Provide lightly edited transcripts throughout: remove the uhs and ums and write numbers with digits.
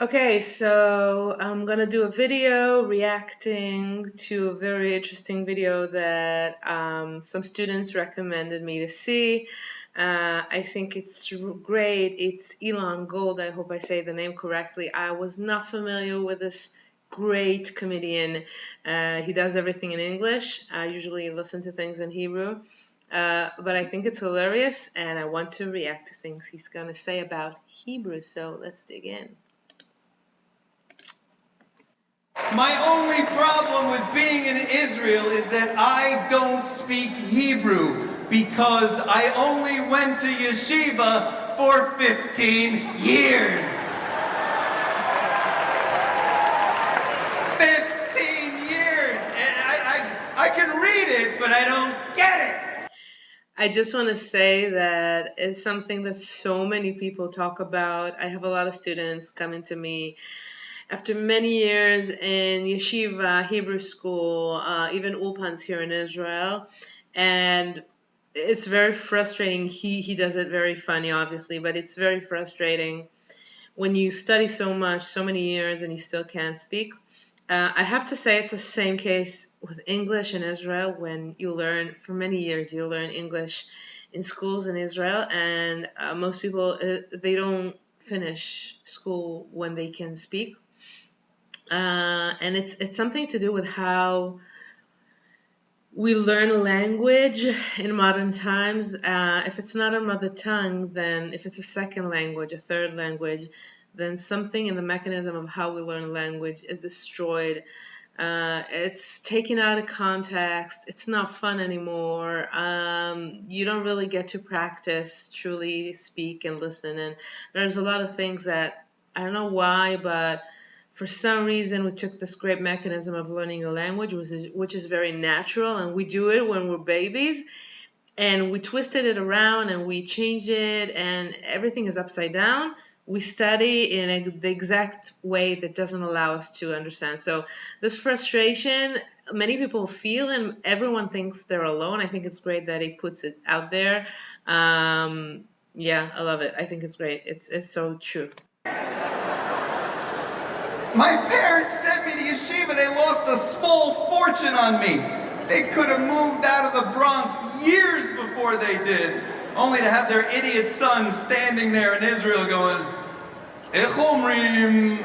Okay, so I'm gonna do a video reacting to a very interesting video that some students recommended me to see. I think it's great. It's Elon Gold. I hope I say the name correctly. I was not familiar with this great comedian. He does everything in English. I usually listen to things in Hebrew. But I think it's hilarious, and I want to react to things he's gonna say about Hebrew. So let's dig in. My only problem with being in Israel is that I don't speak Hebrew because I only went to yeshiva for 15 years. 15 years! And I can read it, but I don't get it. I just want to say that it's something that so many people talk about. I have a lot of students coming to me after many years in yeshiva, Hebrew school, even ulpans here in Israel, and it's very frustrating. He does it very funny, obviously, but it's very frustrating when you study so much, so many years, and you still can't speak. I have to say it's the same case with English in Israel. When you learn for many years, you learn English in schools in Israel, and most people they don't finish school when they can speak. And it's something to do with how we learn a language in modern times. If it's not our mother tongue, then if it's a second language, a third language, then something in the mechanism of how we learn a language is destroyed. It's taken out of context. It's not fun anymore. You don't really get to practice, truly speak and listen. And there's a lot of things that I don't know why, but for some reason we took this great mechanism of learning a language, which is very natural, and we do it when we're babies, and we twisted it around and we changed it, and everything is upside down. We study in the exact way that doesn't allow us to understand. So this frustration, many people feel, and everyone thinks they're alone. I think it's great that he puts it out there. Yeah, I love it. I think it's great. It's so true. My parents sent me to yeshiva. They lost a small fortune on me. They could have moved out of the Bronx years before they did, only to have their idiot son standing there in Israel going, "Ech omrim."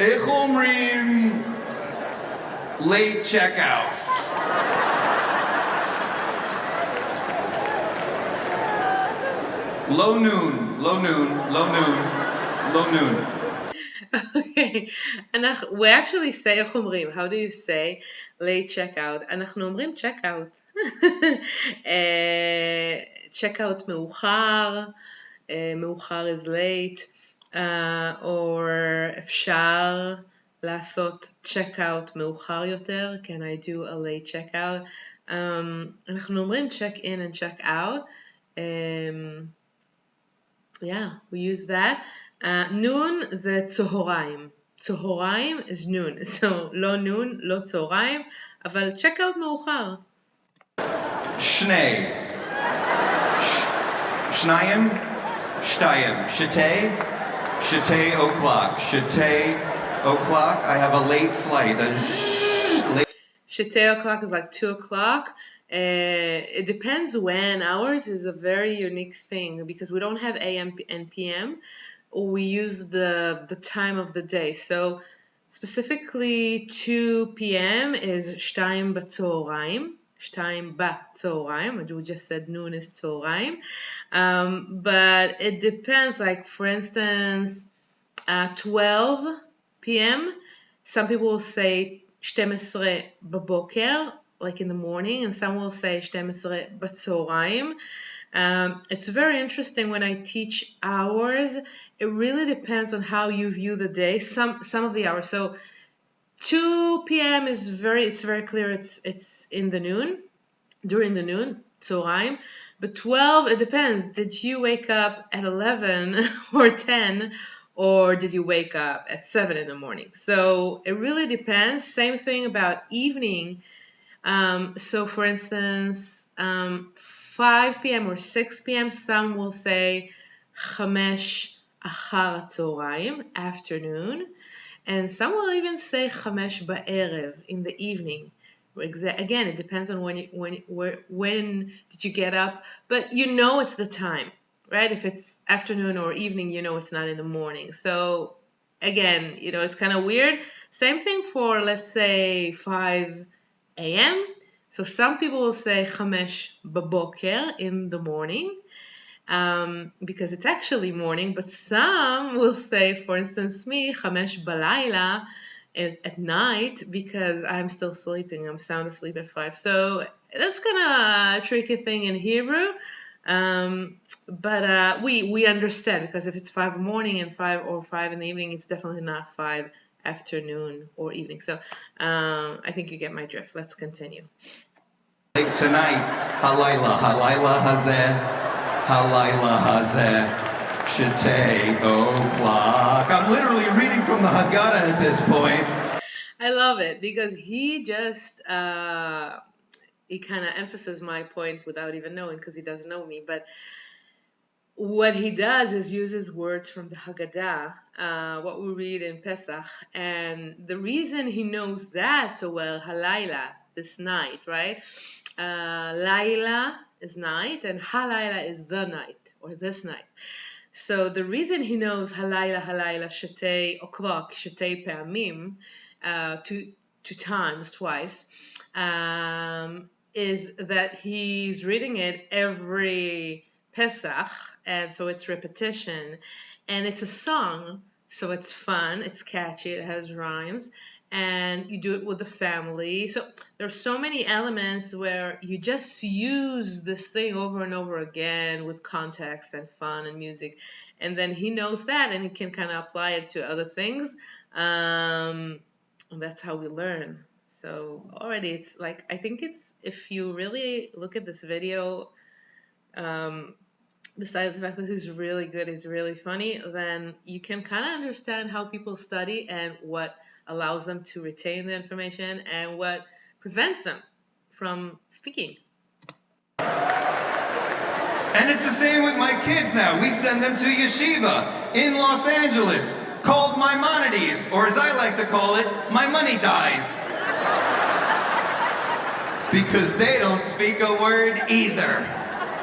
"Ech omrim." Late checkout. Low noon, low noon, low noon, low noon. Okay, we actually say איך אומרים. How do you say late checkout? אנחנו אומרים checkout. checkout מאוחר, מאוחר is late, or אפשר לעשות checkout מאוחר יותר. Can I do a late checkout? אנחנו אומרים check in and check out. Yeah, we use that. נון זה צהריים. צהריים is noon. So לא נון, לא צהריים, אבל check out מאוחר. שני. שניים. שתיים. שתי o'clock. שתי o'clock. I have a late flight. Shetei o'clock is like 2 o'clock. It depends when. Ours is a very unique thing because we don't have AM and PM. We use the time of the day. So specifically 2 p.m. is שתיים בצהריים. שתיים בצהריים. We just said noon is צהריים. But it depends. Like for instance, 12 p.m. Some people will say 12 בבוקר, like in the morning, and some will say 12 בצהריים. It's very interesting when I teach hours. It really depends on how you view the day. Some of the hours. So 2 p.m. is it's very clear. It's in the noon, during the noon, צהריים. But 12, it depends. Did you wake up at 11 or 10? Or did you wake up at 7 in the morning? So it really depends. Same thing about evening. So for instance, 5 p.m. or 6 p.m. Some will say chamesh achar hatzorayim, afternoon. And some will even say chamesh ba'erev, in the evening. Again, it depends on when did you get up, but you know it's the time, right? If it's afternoon or evening, you know it's not in the morning. So again, it's kind of weird. Same thing for, let's say, 5 a.m. So some people will say chamesh baboker, in the morning, because it's actually morning, but some will say, for instance, me, chamesh balayla, at night, because I'm still sleeping. I'm sound asleep at 5. So that's kind of a tricky thing in Hebrew. But we understand, because if it's 5 in the morning and 5 in the evening, it's definitely not 5 afternoon or evening. So I think you get my drift. Let's continue. Tonight, halayla hazeh, shetei o'clock. I'm literally reading from the Haggadah at this point. I love it, because he just he kind of emphasizes my point without even knowing, because he doesn't know me. But what he does is uses words from the Haggadah, what we read in Pesach. And the reason he knows that so well, halayla, this night, right? Laila is night, and halayla is the night, or this night. So the reason he knows halayla, shetei o'clock, shetei pe'amim, two times, twice, is that he's reading it every Pesach, and so it's repetition, and it's a song, so it's fun, it's catchy, it has rhymes, and you do it with the family. So there's so many elements where you just use this thing over and over again with context and fun and music, and then he knows that, and he can kind of apply it to other things, and that's how we learn. So already it's like, I think it's, if you really look at this video, besides the fact that he's really good, he's really funny, then you can kind of understand how people study and what allows them to retain the information and what prevents them from speaking. And it's the same with my kids now. We send them to yeshiva in Los Angeles, called Maimonides, or as I like to call it, my money dies. Because they don't speak a word either.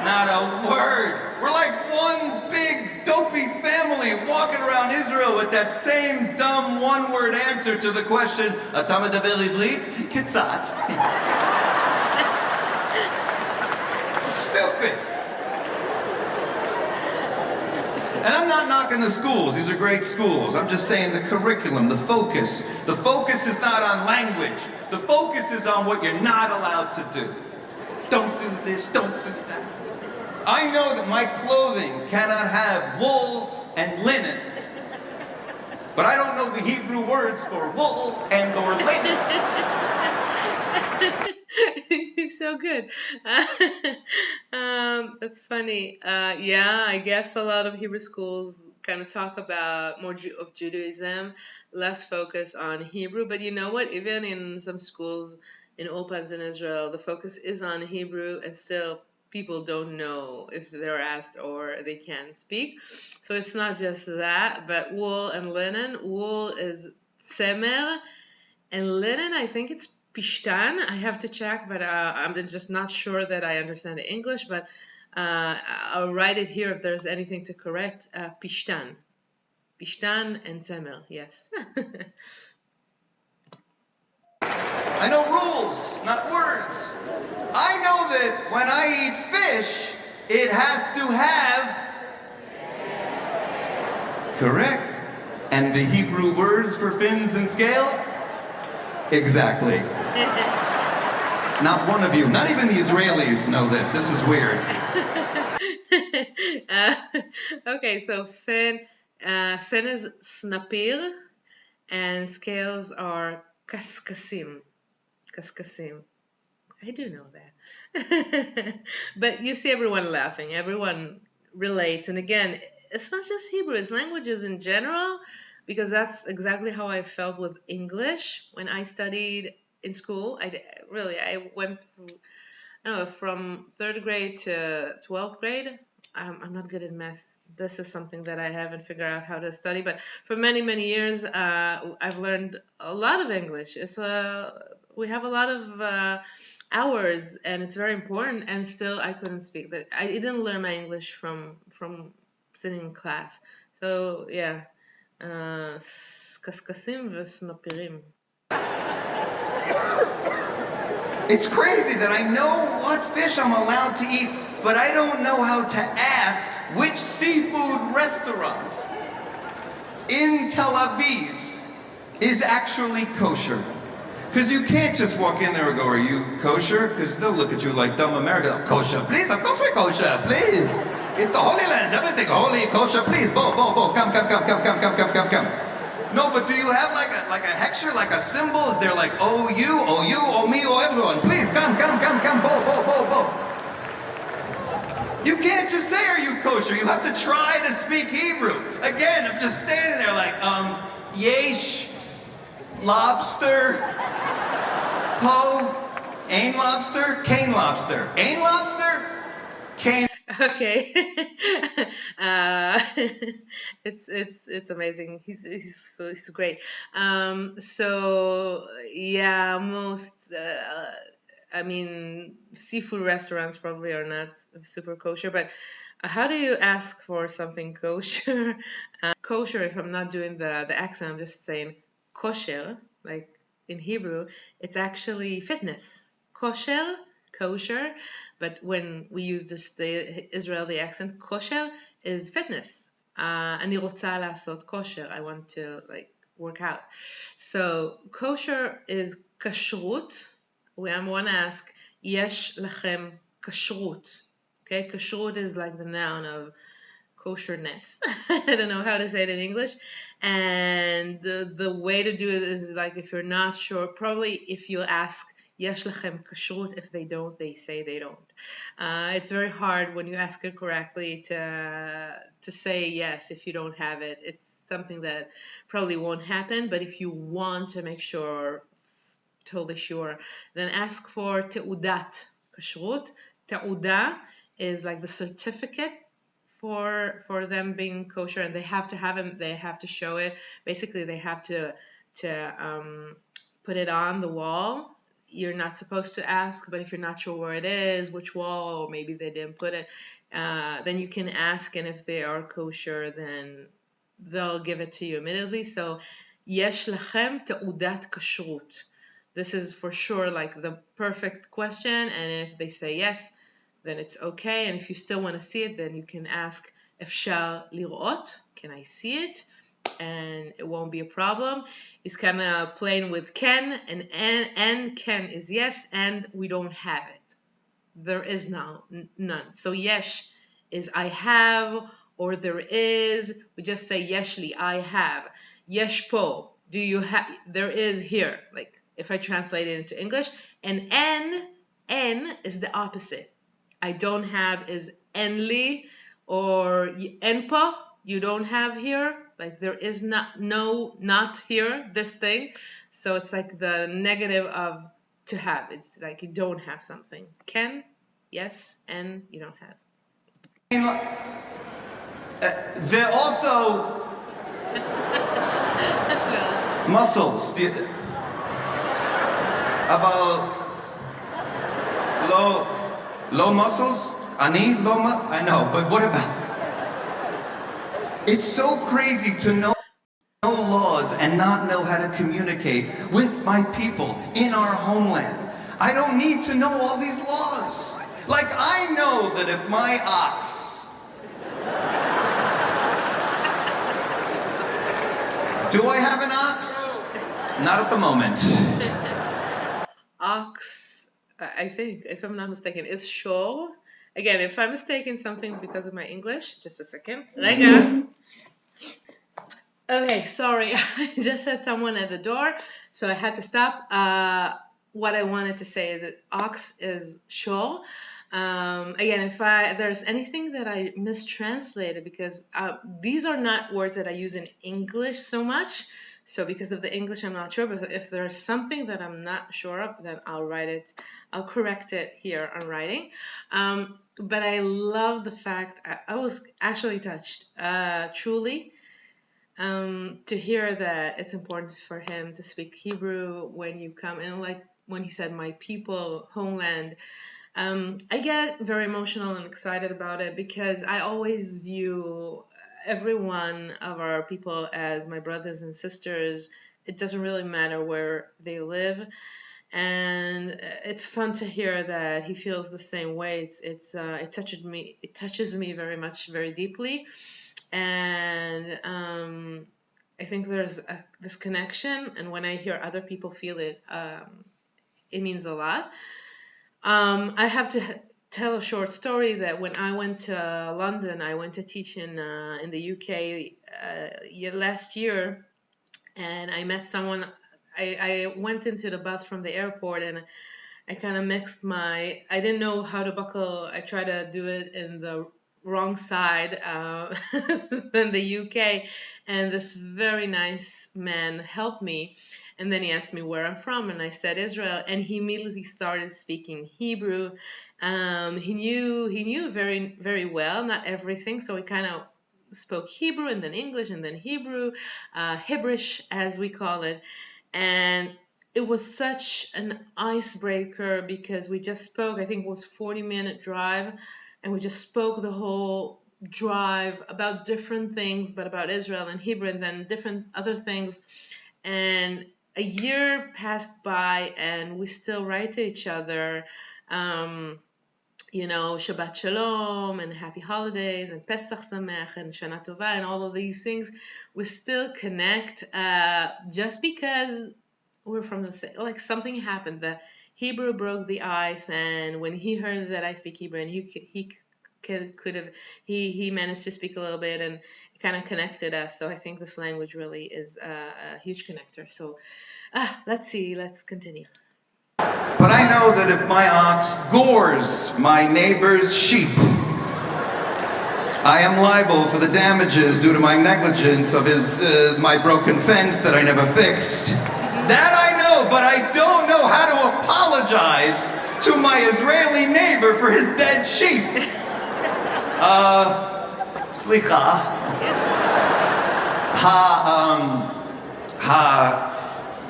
Not a word. We're like one big dopey family walking around Israel with that same dumb one-word answer to the question, "Ata medaber ivrit? Ketzat." Stupid. And I'm not knocking the schools. These are great schools. I'm just saying the curriculum, the focus. The focus is not on language. The focus is on what you're not allowed to do. Don't do this, don't do that. I know that my clothing cannot have wool and linen, but I don't know the Hebrew words for wool and or linen. He's so good. That's funny. Yeah, I guess a lot of Hebrew schools kind of talk about more of Judaism, less focus on Hebrew. But you know what? Even in some schools, in Ulpans in Israel, the focus is on Hebrew, and still people don't know if they're asked or they can speak. So it's not just that, but wool and linen. Wool is tzemer, and linen, I think it's pishtan. I have to check, but I'm just not sure that I understand the English, but I'll write it here if there's anything to correct. Pishtan. Pishtan and tzemer, yes. I know rules, not words. I know that when I eat fish, it has to have... Correct. And the Hebrew words for fins and scales? Exactly. Not one of you, not even the Israelis know this. This is weird. Okay, so fin is snapir, and scales are kaskasim. Kaskasim. I do know that. But you see everyone laughing. Everyone relates. And again, it's not just Hebrew. It's languages in general, because that's exactly how I felt with English when I studied in school. I went through I don't know, from third grade to 12th grade. I'm not good at math. This is something that I haven't figured out how to study, but for many, many years, I've learned a lot of English. We have a lot of hours, and it's very important. And still, I couldn't speak. I didn't learn my English from sitting in class. So yeah, קשקשים וסנפירים. It's crazy that I know what fish I'm allowed to eat, but I don't know how to ask which seafood restaurant in Tel Aviv is actually kosher. Because you can't just walk in there and go, are you kosher? Because they'll look at you like dumb American. Kosher, please, of course we're kosher, please. It's the Holy Land, everything holy, kosher, please, come. No, but do you have like a hechsher, like a symbol? Is there like, oh you, oh me, oh everyone, please, come, bo. You can't just say, are you kosher? You have to try to speak Hebrew. Again, I'm just standing there like, yesh, lobster, po, ain lobster, cane lobster. Ain lobster, cane. Okay. It's amazing. He's great. So yeah, most I mean, seafood restaurants probably are not super kosher, but how do you ask for something kosher? Kosher, if I'm not doing the accent, I'm just saying kosher, like in Hebrew, it's actually fitness. Kosher, but when we use the Israeli accent, kosher is fitness. אני רוצה לעשות kosher. I want to like work out. So kosher is kashrut. I want to ask, יש לכם kashrut. Okay, kashrut is like the noun of kosherness. I don't know how to say it in English. And the way to do it is like, if you're not sure, probably if you ask יש לכם kashrut, if they don't, they say they don't. It's very hard when you ask it correctly to say yes if you don't have it. It's something that probably won't happen, but if you want to make sure, totally sure, then ask for teudat kashrut. Teuda is like the certificate for them being kosher, and they have to have it. They have to show it. Basically, they have to put it on the wall. You're not supposed to ask, but if you're not sure where it is, which wall, or maybe they didn't put it, then you can ask, and if they are kosher, then they'll give it to you immediately. So, יש לכם תעודת כשרות. This is for sure like the perfect question, and if they say yes, then it's okay. And if you still want to see it, then you can ask, אפשר לראות? Can I see it? And it won't be a problem. It's kind of playing with can, and can is yes, and we don't have it. There is none. So yesh is I have, or there is. We just say yeshli, I have. Yesh po, do you have? There is here. Like if I translate it into English. And en is the opposite. I don't have is enli, or enpa, you don't have here. Like there is not here, this thing. So it's like the negative of to have. It's like you don't have something. Can, yes, and you don't have. They're also muscles. אבל low muscles? I know, but what about? It's so crazy to know laws and not know how to communicate with my people in our homeland. I don't need to know all these laws. Like I know that if my ox do I have an ox? Not at the moment. Ox, I think, if I'm not mistaken, is shor. Again, if I'm mistaken something because of my English, just a second. Rega. Okay, sorry. I just had someone at the door, so I had to stop. What I wanted to say is that ox is shor. Again, if there's anything that I mistranslated, because these are not words that I use in English so much, So because of the English, I'm not sure, but if there's something that I'm not sure of, then I'll write it. I'll correct it here on writing. But I love the fact, I was actually touched, truly, to hear that it's important for him to speak Hebrew when you come. And like when he said, my people, homeland, I get very emotional and excited about it because I always view every one of our people as my brothers and sisters. It doesn't really matter where they live, and it's fun to hear that he feels the same way. It touches me. It touches me very much, very deeply, and I think there's this connection. And when I hear other people feel it, it means a lot. I have to tell a short story that when I went to London, I went to teach in the UK last year, and I met someone. I went into the bus from the airport, and I kind of mixed I didn't know how to buckle. I tried to do it in the wrong side than the UK, and this very nice man helped me. And then he asked me where I'm from, and I said Israel, and he immediately started speaking Hebrew. He knew very very well, not everything, so he kind of spoke Hebrew and then English and then Hebrew, Hebrish as we call it, and it was such an icebreaker because we just spoke. I think it was 40-minute drive, and we just spoke the whole drive about different things, but about Israel and Hebrew, and then different other things. And a year passed by, and we still write to each other. Shabbat Shalom and Happy Holidays and Pesach Sameach and Shana Tova and all of these things. We still connect just because we're from the same, like something happened. The Hebrew broke the ice, and when he heard that I speak Hebrew, and he managed to speak a little bit, and it kind of connected us. So I think this language really is a huge connector. So let's continue. But I know that if my ox gores my neighbor's sheep, I am liable for the damages due to my negligence of my broken fence that I never fixed. That I know, but I don't know how to apologize to my Israeli neighbor for his dead sheep. Slicha.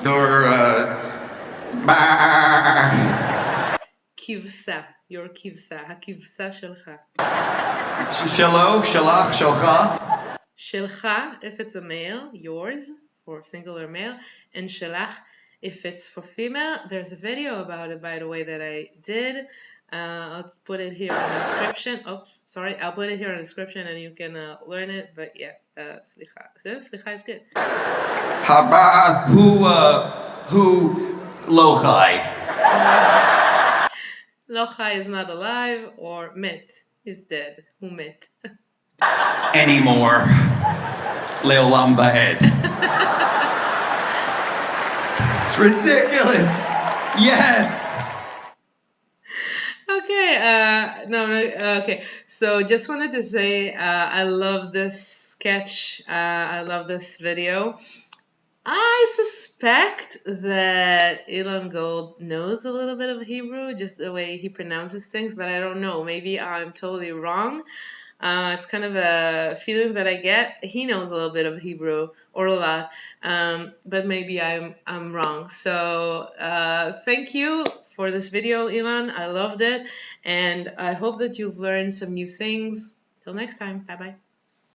Your, כבשה, your כבשה, הכבשה שלך. Shelo, shalach, shalcha. שלך, if it's a male, yours, for singular male, and shalach, if it's for female. There's a video about it, by the way, that I did. I'll put it here in the description. Oops, sorry. I'll put it here in the description, and you can learn it. But yeah, slicha. Slicha is good. Haba, who lochai? Lochai is not alive, or met is dead. Who met? Anymore. Leolam ba'ed. It's ridiculous. Yes. Okay, so just wanted to say I love this sketch. I love this video. I suspect that Elon Gold knows a little bit of Hebrew, just the way he pronounces things, but I don't know. Maybe I'm totally wrong. It's kind of a feeling that I get. He knows a little bit of Hebrew, or a lot, but maybe I'm wrong. So thank you for this video, Elon. I loved it, and I hope that you've learned some new things. Till next time, bye bye.